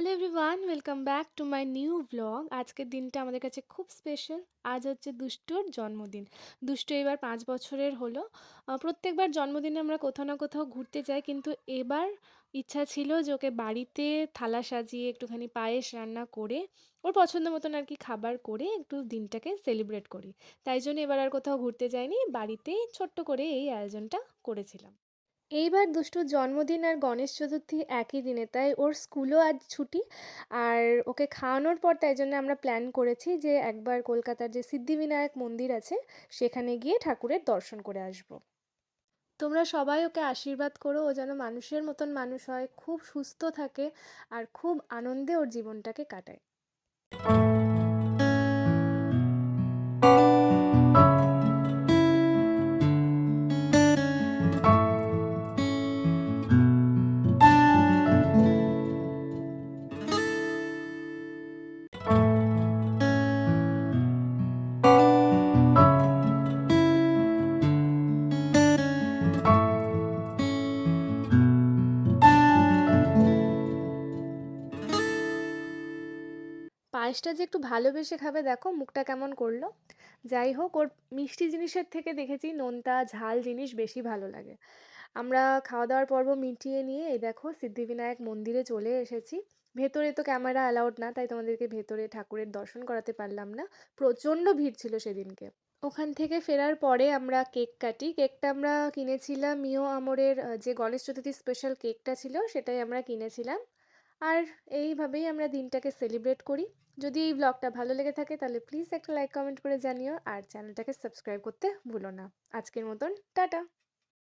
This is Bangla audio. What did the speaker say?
Hello everyone, welcome back to my new blog. আজকের দিনটা আমাদের কাছে খুব স্পেশাল। আজ হচ্ছে দুষ্টুর জন্মদিন। দুষ্টু এবার 5 বছরের হলো। প্রত্যেকবার জন্মদিনে আমরা কোথাও না কোথাও ঘুরতে যাই, কিন্তু এবার ইচ্ছা ছিল যে ওকে বাড়িতে থালা সাজিয়ে একটুখানি পায়েস রান্না করে ওর পছন্দ মতন আর কি খাবার করে একটু দিনটাকে সেলিব্রেট করি। তাই জন্য এবার আর কোথাও ঘুরতে যাইনি, বাড়িতেই ছোট্ট করে এই আয়োজনটা করেছিলাম। এইবার দুষ্টুর জন্মদিন আর গণেশ চতুর্থী একই দিনে, তাই ওর স্কুলও আজ ছুটি। আর ওকে খাওয়ানোর পর তাই জন্য আমরা প্ল্যান করেছি যে একবার কলকাতার যে সিদ্ধিবিনায়ক মন্দির আছে সেখানে গিয়ে ঠাকুরের দর্শন করে আসব। তোমরা সবাই ওকে আশীর্বাদ করো, ও যেন মানুষের মতন মানুষ হয়, খুব সুস্থ থাকে আর খুব আনন্দে ওর জীবনটাকে কাটায়। পায়েসটা যে একটু ভালোবেসে খাবে, দেখো মুখটা কেমন করলো। যাই হোক, ওর মিষ্টি জিনিসের থেকে দেখেছি নোনতা ঝাল জিনিস বেশি ভালো লাগে। আমরা খাওয়া দাওয়ার পর্ব মিটিয়ে নিয়ে এই দেখো সিদ্ধিবিনায়ক মন্দিরে চলে এসেছি। ভেতরে তো ক্যামেরা অ্যালাউড না, তাই তোমাদেরকে ভেতরে ঠাকুরের দর্শন করাতে পারলাম না। প্রচণ্ড ভিড় ছিল সেদিনকে। ওখান থেকে ফেরার পরে আমরা কেক কাটি। কেকটা আমরা কিনেছিলাম মিও আমরের, যে গণেশ চতুর্থী স্পেশাল কেকটা ছিল সেটাই আমরা কিনেছিলাম। আর এইভাবেই আমরা দিনটাকে সেলিব্রেট করি। যদি এই ব্লগটা ভালো লেগে থাকে তাহলে প্লিজ একটা লাইক কমেন্ট করে জানিও, আর চ্যানেলটাকে সাবস্ক্রাইব করতে ভুলো না। আজকের মতন টাটা।